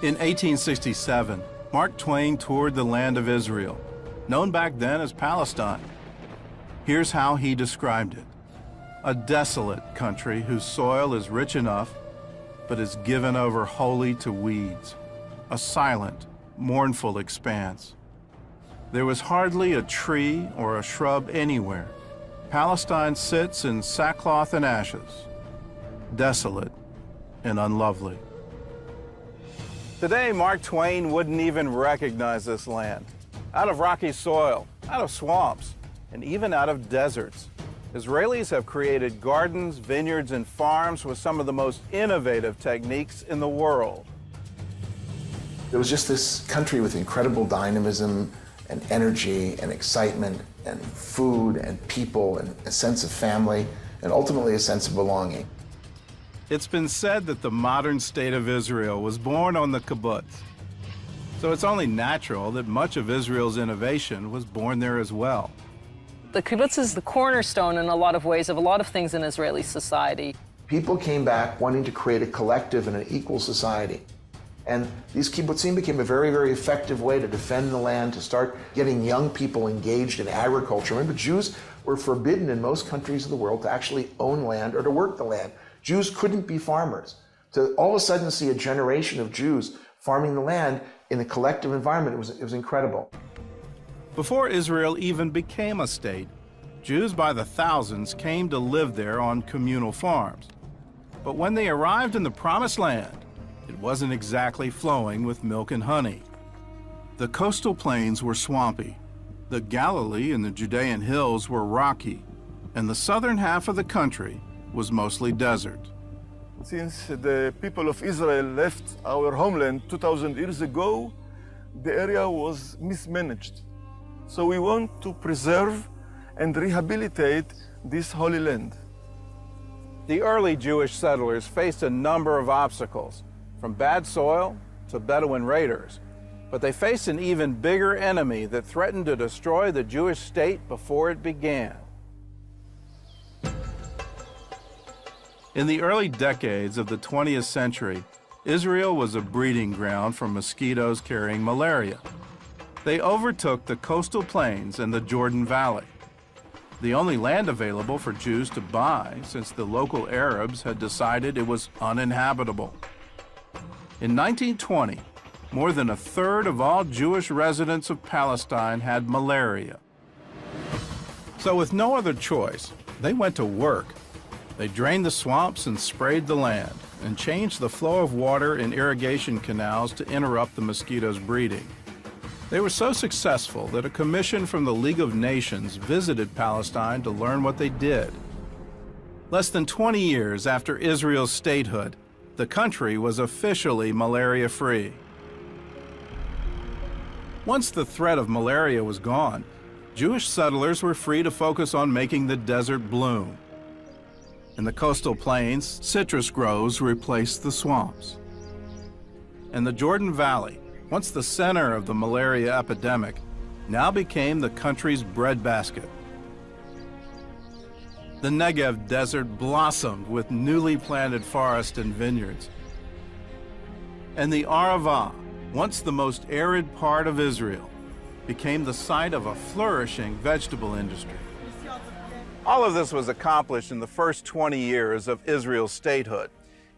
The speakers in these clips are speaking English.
In 1867, Mark Twain toured the land of Israel, known back then as Palestine. Here's how he described it: a desolate country whose soil is rich enough, but is given over wholly to weeds, a silent, mournful expanse. There was hardly a tree or a shrub anywhere. Palestine sits in sackcloth and ashes, desolate and unlovely. Today, Mark Twain wouldn't even recognize this land. Out of rocky soil, out of swamps, and even out of deserts, Israelis have created gardens, vineyards, and farms with some of the most innovative techniques in the world. It was just this country with incredible dynamism and energy and excitement and food and people and a sense of family and ultimately a sense of belonging. It's been said that the modern state of Israel was born on the kibbutz. So it's only natural that much of Israel's innovation was born there as well. The kibbutz is the cornerstone in a lot of ways of a lot of things in Israeli society. People came back wanting to create a collective and an equal society. And these kibbutzim became a very, very effective way to defend the land, to start getting young people engaged in agriculture. Remember, Jews were forbidden in most countries of the world to actually own land or to work the land. Jews couldn't be farmers. To all of a sudden see a generation of Jews farming the land in a collective environment, it was incredible. Before Israel even became a state, Jews by the thousands came to live there on communal farms. But when they arrived in the Promised Land, it wasn't exactly flowing with milk and honey. The coastal plains were swampy, the Galilee and the Judean hills were rocky, and the southern half of the country was mostly desert. Since the people of Israel left our homeland 2,000 years ago, the area was mismanaged. So we want to preserve and rehabilitate this holy land. The early Jewish settlers faced a number of obstacles, from bad soil to Bedouin raiders, but they faced an even bigger enemy that threatened to destroy the Jewish state before it began. In the early decades of the 20th century, Israel was a breeding ground for mosquitoes carrying malaria. They overtook the coastal plains and the Jordan Valley, the only land available for Jews to buy since the local Arabs had decided it was uninhabitable. In 1920, more than a third of all Jewish residents of Palestine had malaria. So with no other choice, they went to work. They drained the swamps and sprayed the land and changed the flow of water in irrigation canals to interrupt the mosquitoes' breeding. They were so successful that a commission from the League of Nations visited Palestine to learn what they did. Less than 20 years after Israel's statehood, the country was officially malaria-free. Once the threat of malaria was gone, Jewish settlers were free to focus on making the desert bloom. In the coastal plains, citrus groves replaced the swamps. And the Jordan Valley, once the center of the malaria epidemic, now became the country's breadbasket. The Negev desert blossomed with newly planted forests and vineyards. And the Arava, once the most arid part of Israel, became the site of a flourishing vegetable industry. All of this was accomplished in the first 20 years of Israel's statehood.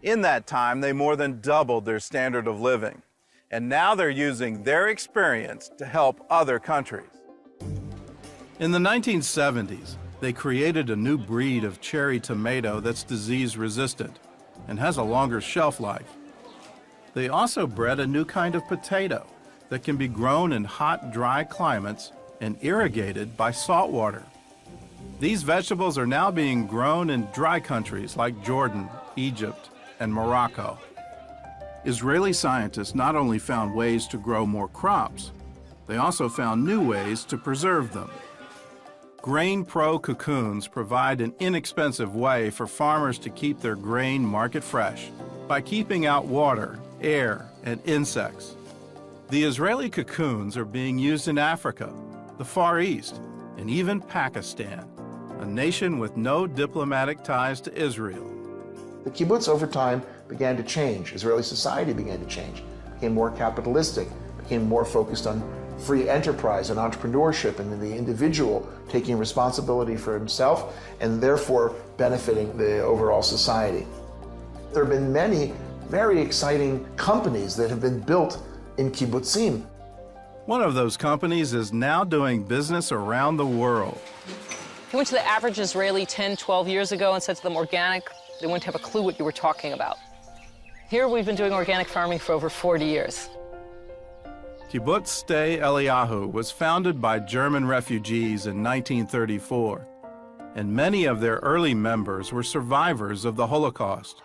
In that time, they more than doubled their standard of living. And now they're using their experience to help other countries. In the 1970s, they created a new breed of cherry tomato that's disease-resistant and has a longer shelf life. They also bred a new kind of potato that can be grown in hot, dry climates and irrigated by salt water. These vegetables are now being grown in dry countries like Jordan, Egypt, and Morocco. Israeli scientists not only found ways to grow more crops, they also found new ways to preserve them. Grain Pro cocoons provide an inexpensive way for farmers to keep their grain market fresh by keeping out water, air, and insects. The Israeli cocoons are being used in Africa, the Far East, and even Pakistan, a nation with no diplomatic ties to Israel. The kibbutz over time began to change. Israeli society began to change. became more capitalistic, became more focused on free enterprise and entrepreneurship and the individual taking responsibility for himself and therefore benefiting the overall society. There have been many very exciting companies that have been built in kibbutzim. One of those companies is now doing business around the world. If you went to the average Israeli 10, 12 years ago and said to them organic, they wouldn't have a clue what you were talking about. Here we've been doing organic farming for over 40 years. Kibbutz Sde Eliyahu was founded by German refugees in 1934, and many of their early members were survivors of the Holocaust.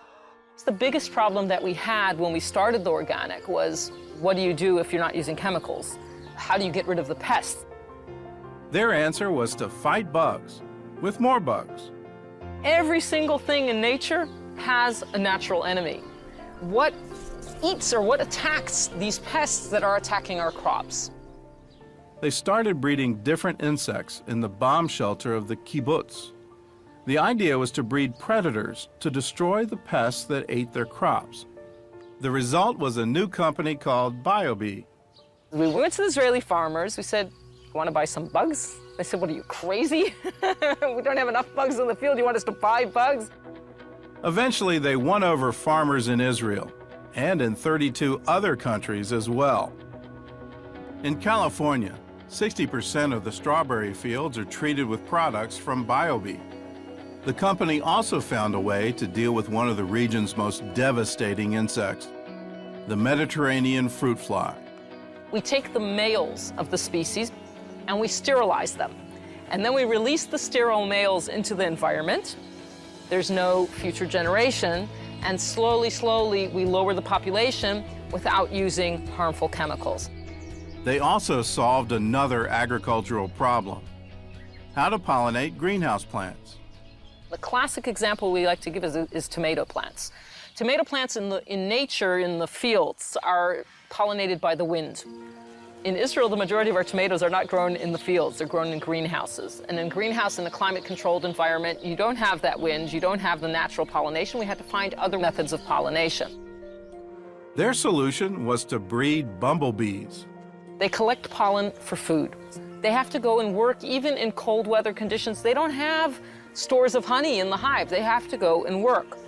The biggest problem that we had when we started the organic was, what do you do if you're not using chemicals? How do you get rid of the pests? Their answer was to fight bugs with more bugs. Every single thing in nature has a natural enemy. What eats or what attacks these pests that are attacking our crops? They started breeding different insects in the bomb shelter of the kibbutz. The idea was to breed predators to destroy the pests that ate their crops. The result was a new company called BioBee. We went to the Israeli farmers. We said, "You want to buy some bugs?" They said, "What are you, crazy? We don't have enough bugs in the field. You want us to buy bugs?" Eventually, they won over farmers in Israel and in 32 other countries as well. In California, 60% of the strawberry fields are treated with products from BioBee. The company also found a way to deal with one of the region's most devastating insects, the Mediterranean fruit fly. We take the males of the species and we sterilize them. And then we release the sterile males into the environment. There's no future generation. And slowly, slowly, we lower the population without using harmful chemicals. They also solved another agricultural problem: how to pollinate greenhouse plants. The classic example we like to give is tomato plants. Tomato plants in nature, in the fields, are pollinated by the wind. In Israel, the majority of our tomatoes are not grown in the fields, they're grown in greenhouses. And in greenhouse, in a climate-controlled environment, you don't have that wind, you don't have the natural pollination. We had to find other methods of pollination. Their solution was to breed bumblebees. They collect pollen for food. They have to go and work even in cold weather conditions. They don't have stores of honey in the hive. They have to go and work.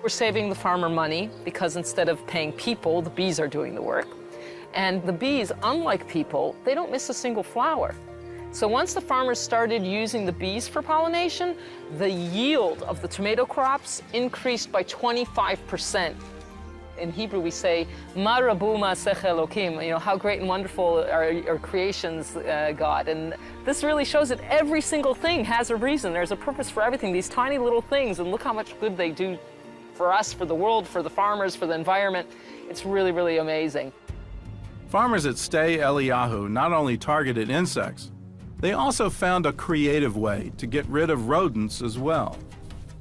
We're saving the farmer money because instead of paying people, the bees are doing the work. And the bees, unlike people, they don't miss a single flower. So once the farmers started using the bees for pollination, the yield of the tomato crops increased by 25%. In Hebrew, we say, "Ma rabu ma'aseh Elokim," how great and wonderful are creations, God. And this really shows that every single thing has a reason. There's a purpose for everything, these tiny little things, and look how much good they do for us, for the world, for the farmers, for the environment. It's really, really amazing. Farmers at Sde Eliyahu not only targeted insects, they also found a creative way to get rid of rodents as well.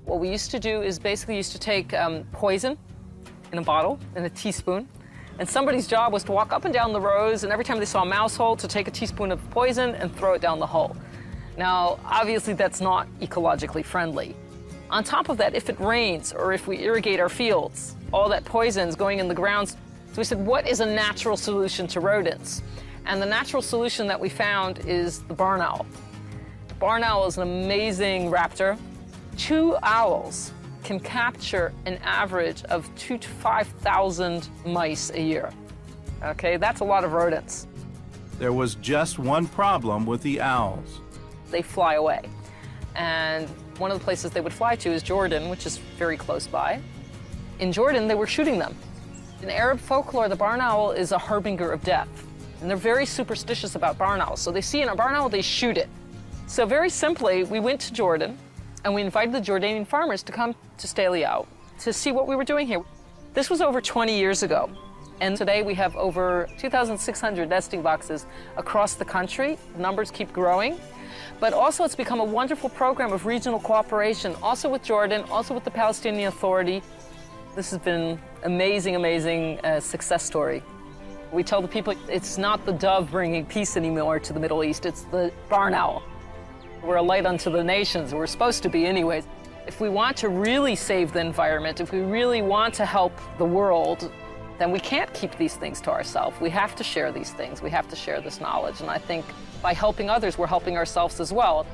What we used to do is basically used to take poison in a bottle, in a teaspoon, and somebody's job was to walk up and down the rows, and every time they saw a mouse hole, to take a teaspoon of poison and throw it down the hole. Now, obviously that's not ecologically friendly. On top of that, if it rains or if we irrigate our fields, all that poison's going in the ground. So we said, what is a natural solution to rodents? And the natural solution that we found is the barn owl. The barn owl is an amazing raptor. 2 owls can capture an average of 2,000 to 5,000 mice a year. Okay, that's a lot of rodents. There was just one problem with the owls. They fly away. And one of the places they would fly to is Jordan, which is very close by. In Jordan, they were shooting them. In Arab folklore, the barn owl is a harbinger of death. And they're very superstitious about barn owls. So they see a barn owl, they shoot it. So very simply, we went to Jordan, and we invited the Jordanian farmers to come to Sde Eliyahu to see what we were doing here. This was over 20 years ago. And today we have over 2,600 nesting boxes across the country. The numbers keep growing. But also it's become a wonderful program of regional cooperation, also with Jordan, also with the Palestinian Authority. This has been amazing, amazing success story. We tell the people it's not the dove bringing peace anymore to the Middle East, it's the barn owl. We're a light unto the nations, we're supposed to be anyways. If we want to really save the environment, if we really want to help the world, then we can't keep these things to ourselves. We have to share these things. We have to share this knowledge. And I think by helping others, we're helping ourselves as well.